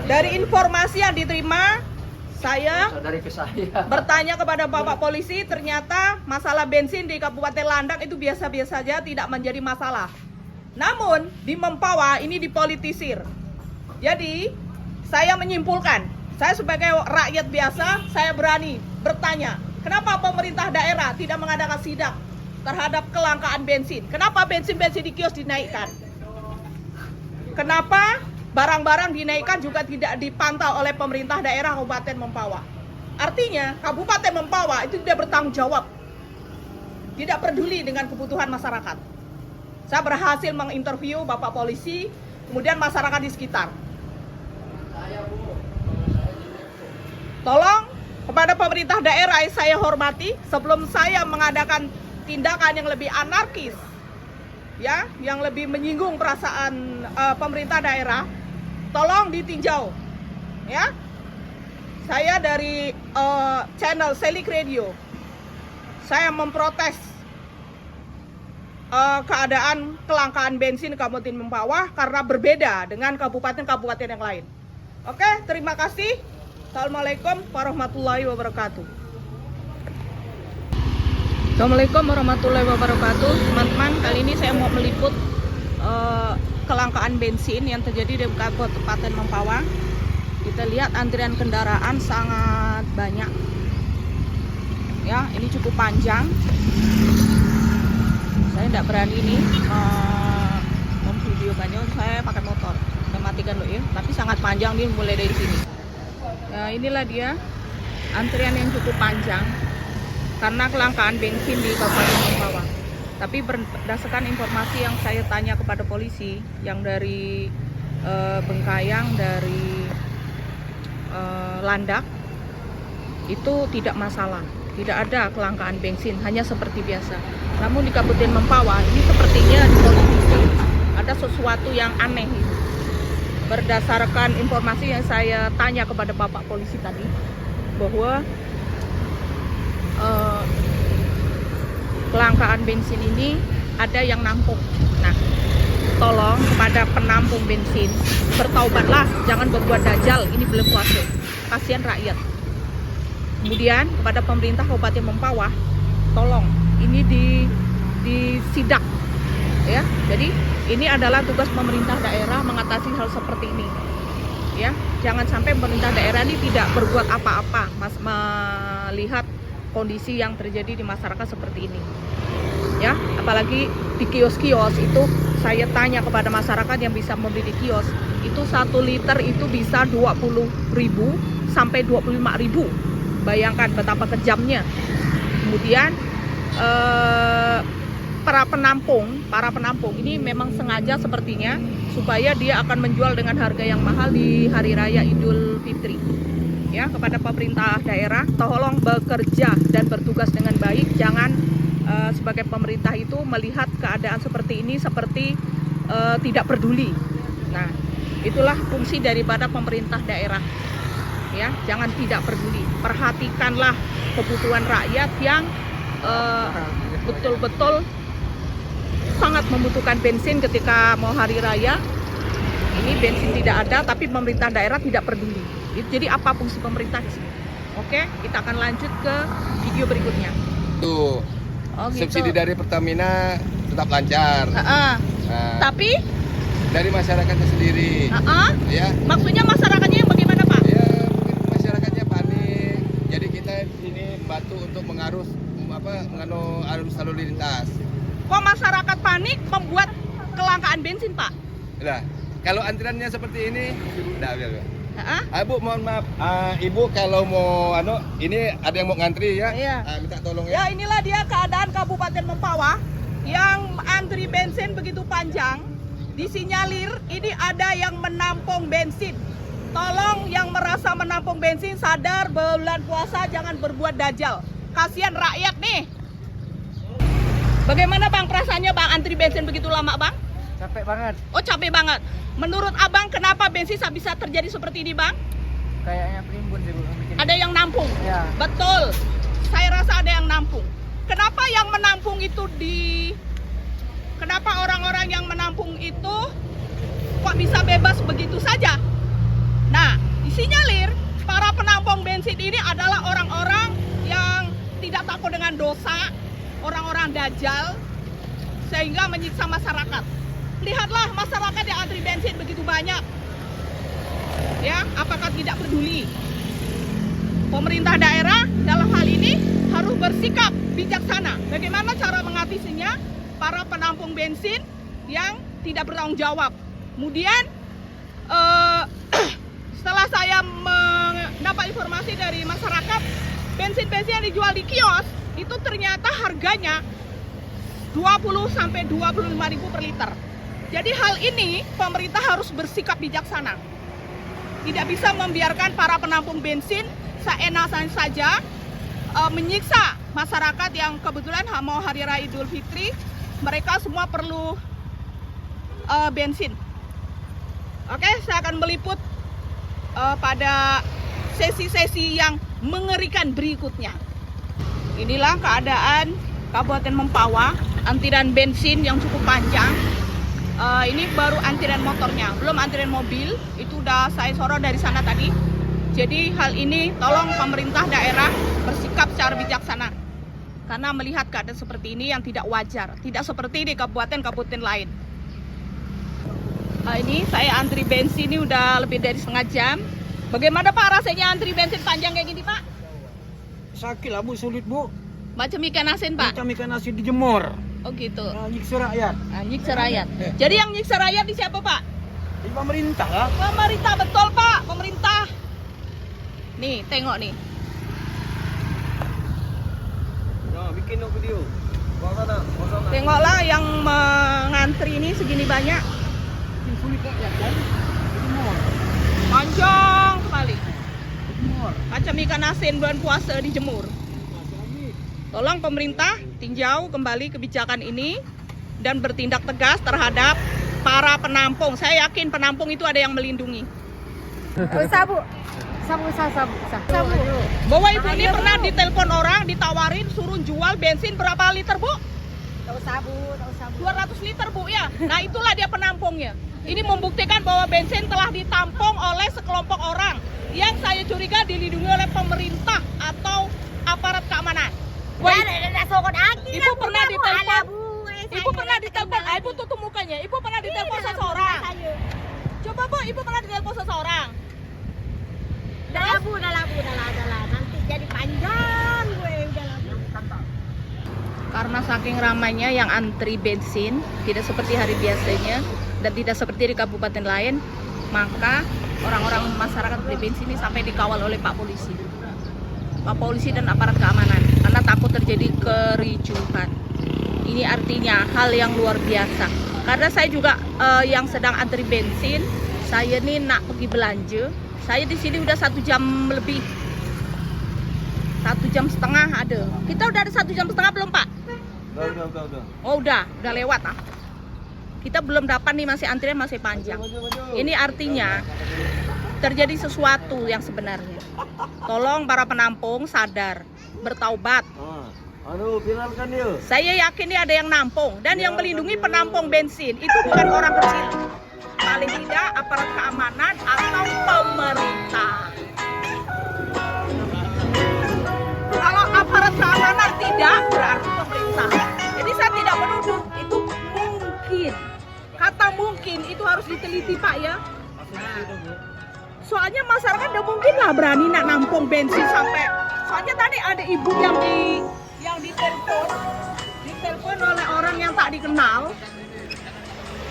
Dari informasi yang diterima, saya bertanya kepada Bapak Polisi, ternyata masalah bensin di Kabupaten Landak itu biasa-biasa saja, tidak menjadi masalah. Namun di Mempawah ini dipolitisir. Jadi saya menyimpulkan, saya sebagai rakyat biasa, saya berani bertanya, kenapa pemerintah daerah tidak mengadakan sidak terhadap kelangkaan bensin? Kenapa bensin-bensin di kios dinaikkan? Kenapa barang-barang dinaikkan juga tidak dipantau oleh pemerintah daerah Kabupaten Mempawah? Artinya Kabupaten Mempawah itu tidak bertanggung jawab, tidak peduli dengan kebutuhan masyarakat. Saya berhasil menginterview Bapak Polisi, kemudian masyarakat di sekitar. Tolong kepada pemerintah daerah yang saya hormati, sebelum saya mengadakan tindakan yang lebih anarkis, ya, yang lebih menyinggung perasaan pemerintah daerah, tolong ditinjau, ya. Saya dari channel Selik Radio, saya memprotes keadaan kelangkaan bensin Kabupaten Mempawah karena berbeda dengan kabupaten-kabupaten yang lain. Oke, terima kasih. Assalamualaikum warahmatullahi wabarakatuh. Assalamualaikum warahmatullahi wabarakatuh. Teman-teman, kali ini saya mau meliput kelangkaan bensin yang terjadi di Kabupaten Mempawah. Kita lihat antrian kendaraan sangat banyak. Ya, ini cukup panjang. Saya tidak berani ini memvideokannya, saya pakai motor. Saya matikan dulu ya, tapi sangat panjang nih mulai dari sini. Ya, inilah dia antrian yang cukup panjang karena kelangkaan bensin di Kabupaten Mempawah. Tapi berdasarkan informasi yang saya tanya kepada polisi yang dari Bengkayang, dari Landak, itu tidak masalah, tidak ada kelangkaan bensin, hanya seperti biasa. Namun di Kabupaten Mempawah ini sepertinya dipolitisir, ada sesuatu yang aneh. Berdasarkan informasi yang saya tanya kepada Bapak Polisi tadi, bahwa kelangkaan bensin ini ada yang nampung. Nah, tolong kepada penampung bensin, bertaubatlah, jangan berbuat dajal, ini belum puasa, kasihan rakyat. Kemudian kepada pemerintah Kabupaten Mempawah, tolong ini disidak, ya. Jadi ini adalah tugas pemerintah daerah mengatasi hal seperti ini, ya. Jangan sampai pemerintah daerah ini tidak berbuat apa-apa, melihat kondisi yang terjadi di masyarakat seperti ini, ya. Apalagi di kios-kios itu, saya tanya kepada masyarakat yang bisa membeli di kios, itu 1 liter itu bisa 20.000 sampai 25.000. Bayangkan betapa kejamnya. Kemudian para penampung ini memang sengaja sepertinya supaya dia akan menjual dengan harga yang mahal di hari raya Idul Fitri. Ya, kepada pemerintah daerah, tolong bekerja dan bertugas dengan baik. Jangan sebagai pemerintah itu melihat keadaan seperti ini seperti tidak peduli. Nah, itulah fungsi daripada pemerintah daerah. Ya, jangan tidak peduli. Perhatikanlah kebutuhan rakyat yang betul-betul sangat membutuhkan bensin ketika mau hari raya. Ini bensin tidak ada, tapi pemerintah daerah tidak peduli. Jadi apa fungsi pemerintah di sini? Oke, kita akan lanjut ke video berikutnya. Tuh, gitu. Subsidi dari Pertamina tetap lancar. Nah, tapi dari masyarakatnya sendiri, ya. Maksudnya masyarakatnya yang bagaimana, Pak? Ya, mungkin masyarakatnya panik. Jadi kita ini bantu untuk mengarus lalu lintas. Kok masyarakat panik membuat kelangkaan bensin, Pak? Nah, kalau antriannya seperti ini, Bu, mohon maaf, Ibu kalau mau ini ada yang mau ngantri ya? Iya. Minta tolong Ya, ya. inilah dia keadaan Kabupaten Mempawah yang antri bensin begitu panjang. Disinyalir ini ada yang menampung bensin. Tolong yang merasa menampung bensin sadar bulan puasa jangan berbuat dajal. Kasihan rakyat nih. Bagaimana Bang perasaannya Bang antri bensin begitu lama Bang? Capek banget. Oh, capek banget. Menurut Abang kenapa bensin bisa terjadi seperti ini Bang? Kayaknya primbon sih Bu. Ada yang nampung. Ya. Betul. Saya rasa ada yang nampung. Kenapa yang menampung itu Kenapa orang-orang yang menampung itu kok bisa bebas begitu saja? bensin ini adalah orang-orang yang tidak takut dengan dosa, orang-orang dajjal, sehingga menyiksa masyarakat. Lihatlah masyarakat yang antri bensin begitu banyak. Ya, apakah tidak peduli? Pemerintah daerah dalam hal ini harus bersikap bijaksana. Bagaimana cara mengatasinya? Para penampung bensin yang tidak bertanggung jawab. Kemudian setelah saya mendapat informasi dari masyarakat, bensin-bensin yang dijual di kios itu ternyata harganya 20 sampai 25.000 per liter. Jadi hal ini pemerintah harus bersikap bijaksana. Tidak bisa membiarkan para penampung bensin seenaknya saja menyiksa masyarakat yang kebetulan mau hari raya Idul Fitri, mereka semua perlu bensin. Oke, saya akan meliput pada sesi-sesi yang mengerikan berikutnya. Inilah keadaan Kabupaten Mempawah, antrian bensin yang cukup panjang. Ini baru antrian motornya, belum antrian mobil. Itu udah saya sorot dari sana tadi. Jadi hal ini tolong pemerintah daerah bersikap secara bijaksana. Karena melihat keadaan seperti ini yang tidak wajar, tidak seperti di kabupaten-kabupaten lain. Ini saya antri bensin ini udah lebih dari setengah jam. Bagaimana Pak rasanya antri bensin panjang kayak gini Pak? Sakit lah Bu, sulit Bu. Macam ikan asin Pak? Macam ikan asin dijemur. Oh gitu. Nyiksa rakyat. Nyiksa rakyat. Jadi yang nyiksa rakyat di siapa Pak? Di pemerintah lah. Pemerintah, betul Pak, pemerintah. Nih, tengok nih. Nah, bikin video. Bawa sana. Tengoklah yang mengantri ini segini banyak. Sulit rakyat kan? Dijemur. Panjang sekali. Dijemur. Macam ikan asin bulan puasa dijemur. Tolong pemerintah tinjau kembali kebijakan ini dan bertindak tegas terhadap para penampung. Saya yakin penampung itu ada yang melindungi. Sabu. Bahwa ibu ini pernah ditelepon orang, ditawarin suruh jual bensin berapa liter Bu? Tahu sabu. 200 liter Bu ya. Nah itulah dia penampungnya. Ini membuktikan bahwa bensin telah ditampung oleh sekelompok orang yang saya curiga dilindungi oleh pemerintah atau aparat keamanan. Wah, ibu pernah ditelepon? Ibu pernah ditelepon? Ibu tutup mukanya. Ibu pernah ditelepon seseorang? Coba Bu, ibu pernah ditelepon seseorang? Udah lah. Nanti jadi panjang gue udah lah. Karena saking ramainya yang antri bensin, tidak seperti hari biasanya dan tidak seperti di kabupaten lain, maka orang-orang masyarakat beli bensin ini sampai dikawal oleh Pak Polisi dan aparat keamanan karena takut terjadi kericuhan. Ini artinya hal yang luar biasa. Karena saya juga yang sedang antri bensin, saya nih nak pergi belanja. Saya di sini udah 1 jam lebih, 1 jam setengah ada. Kita udah ada 1 jam setengah belum Pak? Udah. Oh udah lewat ah. Kita belum dapat nih, masih antrian masih panjang. Ini artinya terjadi sesuatu yang sebenarnya. Tolong para penampung sadar, bertaubat. Viralkan dia. Saya yakin ini ada yang nampung dan yang melindungi penampung bensin itu bukan orang kecil. Paling tidak aparat keamanan atau pemerintah. Kalau aparat keamanan tidak, berarti pemerintah. Jadi saya tidak menuduh, itu mungkin. Kata mungkin itu harus diteliti Pak ya. Soalnya masyarakat udah mungkin lah berani nak nampung bensin sampai. Soalnya tadi ada ibu yang ditelepon oleh orang yang tak dikenal.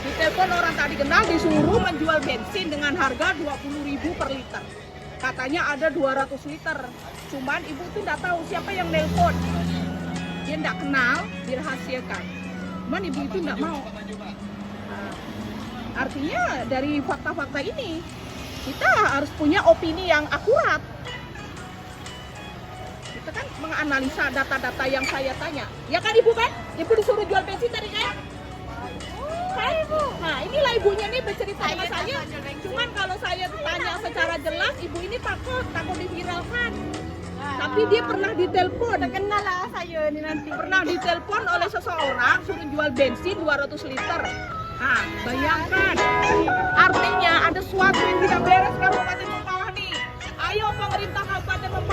Ditelepon orang tak dikenal disuruh menjual bensin dengan harga 20.000 per liter. Katanya ada 200 liter. Cuman ibu tuh nggak tahu siapa yang nelpon. Dia nggak kenal, dirahasiakan. Cuman ibu itu nggak mau. Artinya dari fakta-fakta ini kita harus punya opini yang akurat. Kita kan menganalisa data-data yang saya tanya. Ya kan ibu kan? Ibu disuruh jual bensin tadi kan? Saya Bu. Nah inilah ibunya nih bercerita sama saya. Cuman kalau saya tanya secara jelas, ibu ini takut diviralkan. Tapi dia pernah ditelepon. Kenal lah saya ini nanti. Pernah ditelepon oleh seseorang suruh jual bensin 200 liter. Nah, bayangkan. Artinya ada sesuatu yang tidak beres Kabupaten Mempawah nih. Ayo pemerintah Kabupaten Mempawah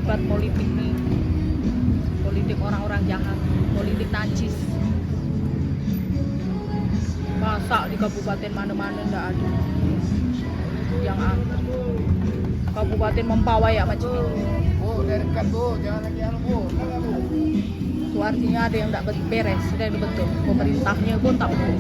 akibat politik nih, politik orang-orang jahat, politik najis. Masa di kabupaten mana-mana nggak ada yang antri. Kabupaten Mempawai ya macam ini. Bu, dari dekat bu, jangan lagi anu bu. Itu artinya ada yang nggak beres, ada yang betul. Pemerintahnya pun tak betul.